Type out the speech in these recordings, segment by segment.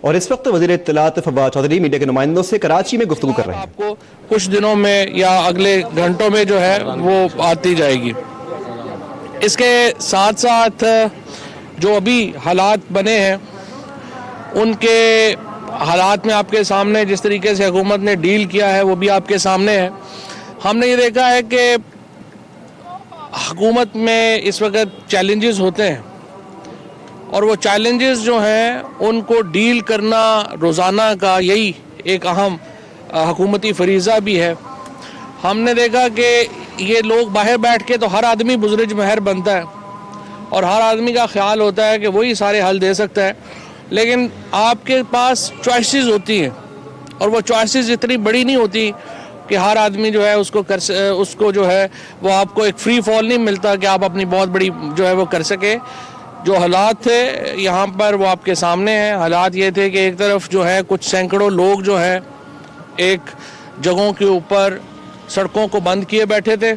اور اس وقت وزیر اطلاعات فواد چودھری میڈیا کے نمائندوں سے کراچی میں گفتگو کر رہے ہیں. آپ کو کچھ دنوں میں یا اگلے گھنٹوں میں جو ہے وہ آتی جائے گی. اس کے ساتھ ساتھ جو ابھی حالات بنے ہیں ان کے حالات میں آپ کے سامنے جس طریقے سے حکومت نے ڈیل کیا ہے وہ بھی آپ کے سامنے ہے. ہم نے یہ دیکھا ہے کہ حکومت میں اس وقت چیلنجز ہوتے ہیں اور وہ چیلنجز جو ہیں ان کو ڈیل کرنا روزانہ کا یہی ایک اہم حکومتی فریضہ بھی ہے. ہم نے دیکھا کہ یہ لوگ باہر بیٹھ کے تو ہر آدمی بزرج مہر بنتا ہے اور ہر آدمی کا خیال ہوتا ہے کہ وہی سارے حل دے سکتا ہے، لیکن آپ کے پاس چوائسز ہوتی ہیں اور وہ چوائسز اتنی بڑی نہیں ہوتی کہ ہر آدمی جو ہے اس کو جو ہے وہ آپ کو ایک فری فال نہیں ملتا کہ آپ اپنی بہت بڑی جو ہے وہ کر سکے. جو حالات تھے یہاں پر وہ آپ کے سامنے ہیں. حالات یہ تھے کہ ایک طرف جو ہے کچھ سینکڑوں لوگ جو ہیں ایک جگہوں کے اوپر سڑکوں کو بند کیے بیٹھے تھے.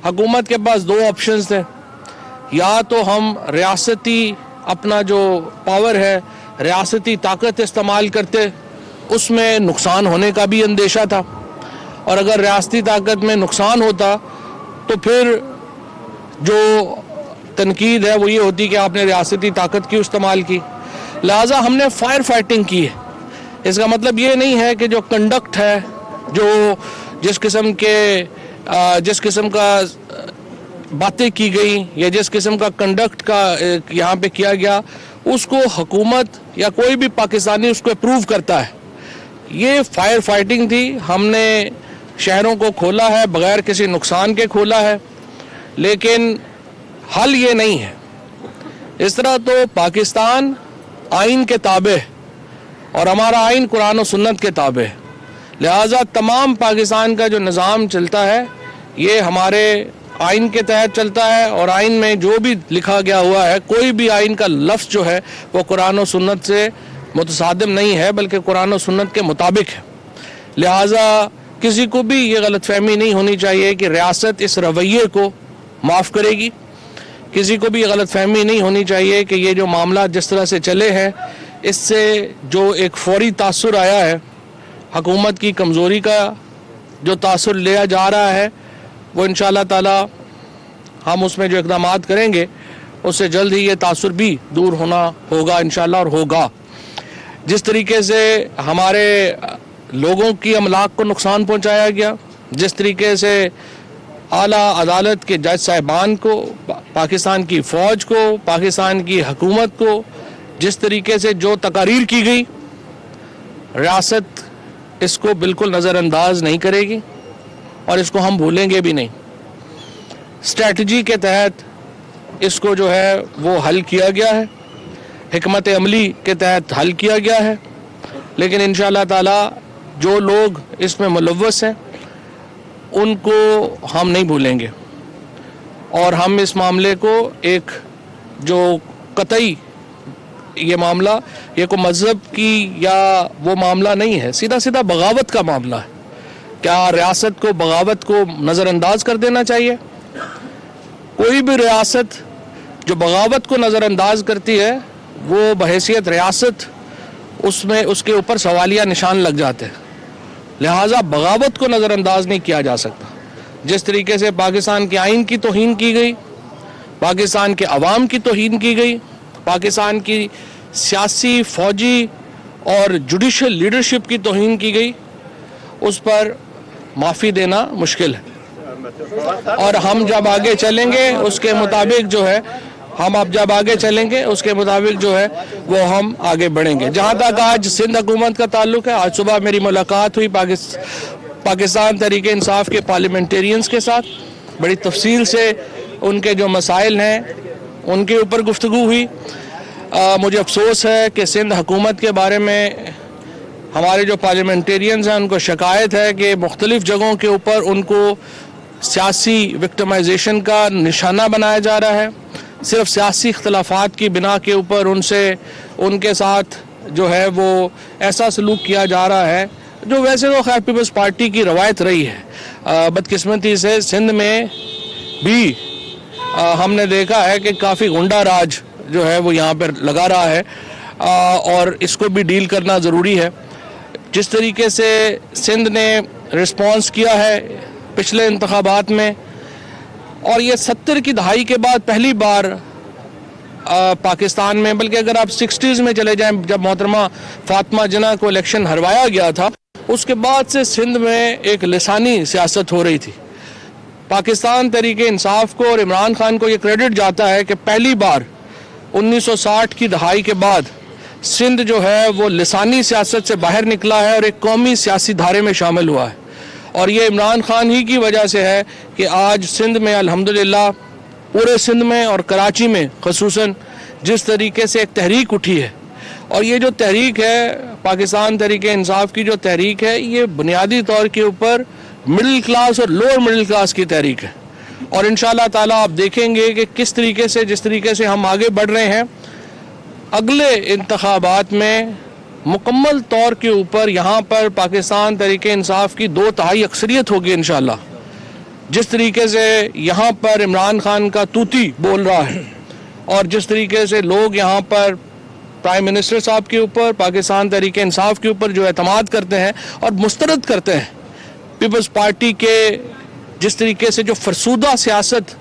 حکومت کے پاس دو آپشنز تھے، یا تو ہم ریاستی اپنا جو پاور ہے ریاستی طاقت استعمال کرتے، اس میں نقصان ہونے کا بھی اندیشہ تھا، اور اگر ریاستی طاقت میں نقصان ہوتا تو پھر جو تنقید ہے وہ یہ ہوتی کہ آپ نے ریاستی طاقت کیوں استعمال کی. لہٰذا ہم نے فائر فائٹنگ کی ہے. اس کا مطلب یہ نہیں ہے کہ جو کنڈکٹ ہے، جو جس قسم کا باتیں کی گئی یا جس قسم کا کنڈکٹ کا یہاں پہ کیا گیا، اس کو حکومت یا کوئی بھی پاکستانی اس کو اپروو کرتا ہے. یہ فائر فائٹنگ تھی. ہم نے شہروں کو کھولا ہے بغیر کسی نقصان کے کھولا ہے، لیکن حل یہ نہیں ہے. اس طرح تو پاکستان آئین کے تابع اور ہمارا آئین قرآن و سنت کے تابع ہے. لہٰذا تمام پاکستان کا جو نظام چلتا ہے یہ ہمارے آئین کے تحت چلتا ہے، اور آئین میں جو بھی لکھا گیا ہوا ہے، کوئی بھی آئین کا لفظ جو ہے وہ قرآن و سنت سے متصادم نہیں ہے بلکہ قرآن و سنت کے مطابق ہے. لہٰذا کسی کو بھی یہ غلط فہمی نہیں ہونی چاہیے کہ ریاست اس رویے کو معاف کرے گی. کسی کو بھی غلط فہمی نہیں ہونی چاہیے کہ یہ جو معاملات جس طرح سے چلے ہیں اس سے جو ایک فوری تاثر آیا ہے، حکومت کی کمزوری کا جو تاثر لیا جا رہا ہے، وہ انشاءاللہ تعالی ہم اس میں جو اقدامات کریں گے اس سے جلد ہی یہ تاثر بھی دور ہونا ہوگا انشاءاللہ، اور ہوگا. جس طریقے سے ہمارے لوگوں کی املاک کو نقصان پہنچایا گیا، جس طریقے سے اعلیٰ عدالت کے جج صاحبان کو، پاکستان کی فوج کو، پاکستان کی حکومت کو جس طریقے سے جو تقاریر کی گئی، ریاست اس کو بالکل نظر انداز نہیں کرے گی اور اس کو ہم بھولیں گے بھی نہیں. اسٹریٹجی کے تحت اس کو جو ہے وہ حل کیا گیا ہے، حکمت عملی کے تحت حل کیا گیا ہے، لیکن انشاءاللہ تعالی جو لوگ اس میں ملوث ہیں ان کو ہم نہیں بھولیں گے، اور ہم اس معاملے کو ایک جو قطعی یہ معاملہ یہ کوئی مذہب کی یا وہ معاملہ نہیں ہے، سیدھا سیدھا بغاوت کا معاملہ ہے. کیا ریاست کو بغاوت کو نظر انداز کر دینا چاہیے؟ کوئی بھی ریاست جو بغاوت کو نظر انداز کرتی ہے وہ بحیثیت ریاست اس کے اوپر سوالیہ نشان لگ جاتے ہیں. لہٰذا بغاوت کو نظر انداز نہیں کیا جا سکتا. جس طریقے سے پاکستان کے آئین کی توہین کی گئی، پاکستان کے عوام کی توہین کی گئی، پاکستان کی سیاسی، فوجی اور جوڈیشل لیڈرشپ کی توہین کی گئی، اس پر معافی دینا مشکل ہے. اور ہم جب آگے چلیں گے اس کے مطابق جو ہے جو ہے وہ ہم آگے بڑھیں گے. جہاں تک آج سندھ حکومت کا تعلق ہے، آج صبح میری ملاقات ہوئی پاکستان تحریک انصاف کے پارلیمنٹیرینز کے ساتھ. بڑی تفصیل سے ان کے جو مسائل ہیں ان کے اوپر گفتگو ہوئی. مجھے افسوس ہے کہ سندھ حکومت کے بارے میں ہمارے جو پارلیمنٹیرینز ہیں ان کو شکایت ہے کہ مختلف جگہوں کے اوپر ان کو سیاسی وکٹمائزیشن کا نشانہ بنایا جا رہا ہے. صرف سیاسی اختلافات کی بنا کے اوپر ان کے ساتھ جو ہے وہ ایسا سلوک کیا جا رہا ہے جو ویسے تو خیر پیپلز پارٹی کی روایت رہی ہے. بدقسمتی سے سندھ میں بھی ہم نے دیکھا ہے کہ کافی غنڈہ راج جو ہے وہ یہاں پر لگا رہا ہے. اور اس کو بھی ڈیل کرنا ضروری ہے. جس طریقے سے سندھ نے رسپانس کیا ہے پچھلے انتخابات میں, اور یہ 70 کی دہائی کے بعد پہلی بار پاکستان میں, بلکہ اگر آپ 60s میں چلے جائیں جب محترمہ فاطمہ جناح کو الیکشن ہروایا گیا تھا, اس کے بعد سے سندھ میں ایک لسانی سیاست ہو رہی تھی. پاکستان تحریک انصاف کو اور عمران خان کو یہ کریڈٹ جاتا ہے کہ پہلی بار 1960 کی دہائی کے بعد سندھ جو ہے وہ لسانی سیاست سے باہر نکلا ہے اور ایک قومی سیاسی دھارے میں شامل ہوا ہے. اور یہ عمران خان ہی کی وجہ سے ہے کہ آج سندھ میں الحمدللہ, پورے سندھ میں اور کراچی میں خصوصاً جس طریقے سے ایک تحریک اٹھی ہے, اور یہ جو تحریک ہے پاکستان تحریک انصاف کی جو تحریک ہے, یہ بنیادی طور کے اوپر مڈل کلاس اور لوور مڈل کلاس کی تحریک ہے. اور انشاءاللہ تعالیٰ آپ دیکھیں گے کہ کس طریقے سے, جس طریقے سے ہم آگے بڑھ رہے ہیں, اگلے انتخابات میں مکمل طور کے اوپر یہاں پر پاکستان تحریک انصاف کی 2/3 اکثریت ہوگی انشاءاللہ. جس طریقے سے یہاں پر عمران خان کا طوطی بول رہا ہے, اور جس طریقے سے لوگ یہاں پر پرائم منسٹر صاحب کے اوپر, پاکستان تحریک انصاف کے اوپر جو اعتماد کرتے ہیں اور مسترد کرتے ہیں پیپلز پارٹی کے, جس طریقے سے جو فرسودہ سیاست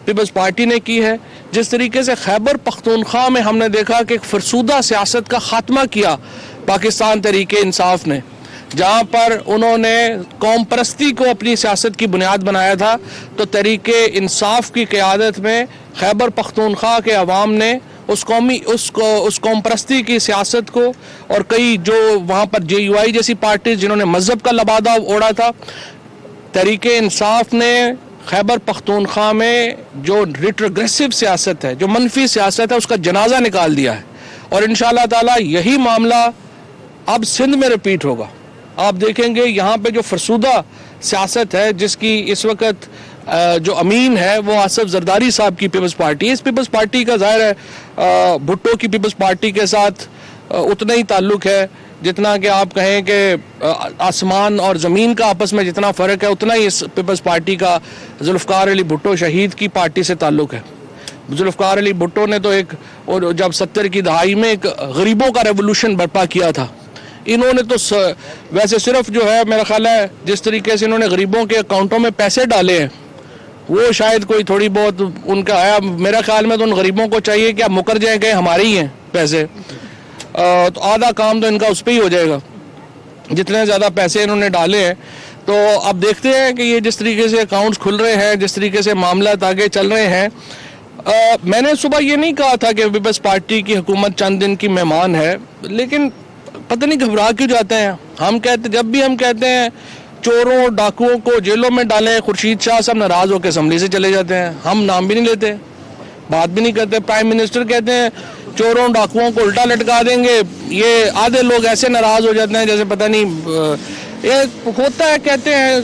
پیپلز پارٹی نے کی ہے, جس طریقے سے خیبر پختونخوا میں ہم نے دیکھا کہ ایک فرسودہ سیاست کا خاتمہ کیا پاکستان تحریک انصاف نے, جہاں پر انہوں نے قوم پرستی کو اپنی سیاست کی بنیاد بنایا تھا, تو تحریک انصاف کی قیادت میں خیبر پختونخوا کے عوام نے اس قوم پرستی کی سیاست کو, اور کئی جو وہاں پر JUI جیسی پارٹیز جنہوں نے مذہب کا لبادہ اوڑھا تھا, تحریک انصاف نے خیبر پختونخوا میں جو ریٹروگریسو سیاست ہے, جو منفی سیاست ہے, اس کا جنازہ نکال دیا ہے. اور انشاءاللہ تعالیٰ یہی معاملہ اب سندھ میں ریپیٹ ہوگا. آپ دیکھیں گے یہاں پہ جو فرسودہ سیاست ہے, جس کی اس وقت جو امین ہے وہ آصف زرداری صاحب کی پیپلز پارٹی, اس پیپلز پارٹی کا ظاہر ہے بھٹو کی پیپلز پارٹی کے ساتھ اتنا ہی تعلق ہے جتنا کہ آپ کہیں کہ آسمان اور زمین کا آپس میں جتنا فرق ہے, اتنا ہی اس پیپلز پارٹی کا ذوالفقار علی بھٹو شہید کی پارٹی سے تعلق ہے. ذوالفقار علی بھٹو نے تو ایک, اور جب 70 کی دہائی میں ایک غریبوں کا ریولوشن برپا کیا تھا, انہوں نے تو ویسے صرف جو ہے میرا خیال ہے جس طریقے سے انہوں نے غریبوں کے اکاؤنٹوں میں پیسے ڈالے ہیں, وہ شاید کوئی تھوڑی بہت ان کا ہے. میرا خیال میں تو ان غریبوں کو چاہیے کہ آپ مکر جائیں کہ ہمارے ہی ہیں پیسے, تو آدھا کام تو ان کا اس پہ ہی ہو جائے گا, جتنے زیادہ پیسے انہوں نے ڈالے ہیں. تو اب دیکھتے ہیں کہ یہ جس طریقے سے اکاؤنٹس کھل رہے ہیں, جس طریقے سے معاملات آگے چل رہے ہیں. میں نے صبح یہ نہیں کہا تھا کہ پیپلز پارٹی کی حکومت چند دن کی مہمان ہے, لیکن پتہ نہیں گھبرا کیوں جاتے ہیں. ہم کہتے, جب بھی ہم کہتے ہیں چوروں ڈاکوؤں کو جیلوں میں ڈالیں, خورشید شاہ صاحب ناراض ہو کے اسمبلی سے چلے جاتے ہیں. ہم نام بھی نہیں لیتے, بات بھی نہیں کرتے. پرائم منسٹر کہتے ہیں چوروں ڈاکوؤں کو الٹا لٹکا دیں گے, یہ آدھے لوگ ایسے ناراض ہو جاتے ہیں جیسے پتہ نہیں یہ ہوتا ہے. کہتے ہیں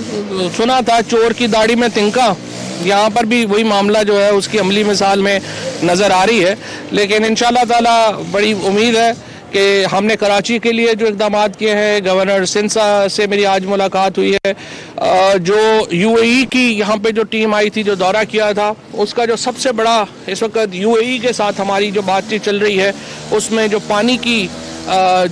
سنا تھا چور کی داڑھی میں تنکا, یہاں پر بھی وہی معاملہ جو ہے اس کی عملی مثال میں نظر آ رہی ہے. لیکن انشاءاللہ تعالی بڑی امید ہے کہ ہم نے کراچی کے لیے جو اقدامات کیے ہیں, گورنر سندھ سے میری آج ملاقات ہوئی ہے, جو UAE کی یہاں پہ جو ٹیم آئی تھی, جو دورہ کیا تھا, اس کا جو سب سے بڑا اس وقت UAE کے ساتھ ہماری جو بات چیت چل رہی ہے, اس میں جو پانی کی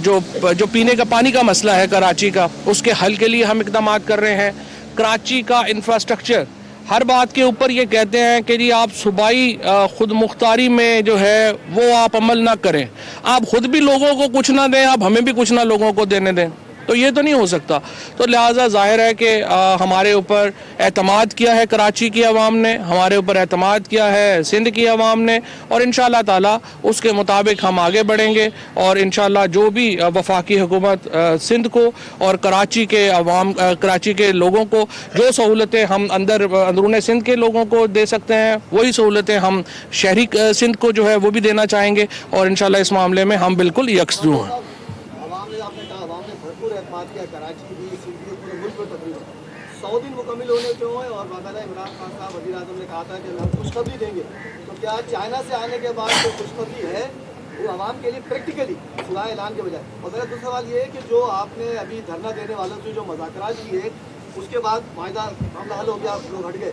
جو پینے کا پانی کا مسئلہ ہے کراچی کا, اس کے حل کے لیے ہم اقدامات کر رہے ہیں. کراچی کا انفراسٹرکچر, ہر بات کے اوپر یہ کہتے ہیں کہ جی آپ صوبائی خود مختاری میں جو ہے وہ آپ عمل نہ کریں, آپ خود بھی لوگوں کو کچھ نہ دیں, آپ ہمیں بھی کچھ نہ لوگوں کو دینے دیں, تو یہ تو نہیں ہو سکتا. تو لہٰذا ظاہر ہے کہ ہمارے اوپر اعتماد کیا ہے کراچی کی عوام نے, ہمارے اوپر اعتماد کیا ہے سندھ کی عوام نے, اور انشاءاللہ تعالی اس کے مطابق ہم آگے بڑھیں گے. اور انشاءاللہ جو بھی وفاقی حکومت سندھ کو اور کراچی کے عوام, کراچی کے لوگوں کو جو سہولتیں ہم اندرون سندھ کے لوگوں کو دے سکتے ہیں, وہی سہولتیں ہم شہری سندھ کو جو ہے وہ بھی دینا چاہیں گے. اور انشاءاللہ اس معاملے میں ہم بالکل یکسو ہیں. کراچی بھی سندھ بھی پورے ملک میں تقریباً 100 دن مکمل ہونے کے ہوئے, اور باقاعدہ عمران خان صاحب وزیر اعظم نے کہا تھا کہ ہم خوشخبری دیں گے. تو کیا چائنا سے آنے کے بعد جو خوشخبری ہے وہ عوام کے لیے پریکٹیکلی سوائے اعلان کے بجائے؟ اور میرا دوسرا سوال یہ ہے کہ جو آپ نے ابھی دھرنا دینے والوں سے جو مذاکرات کیے اس کے بعد معاہدہ معاملہ حل ہو گیا, لوگ ہٹ گئے,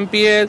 MPAs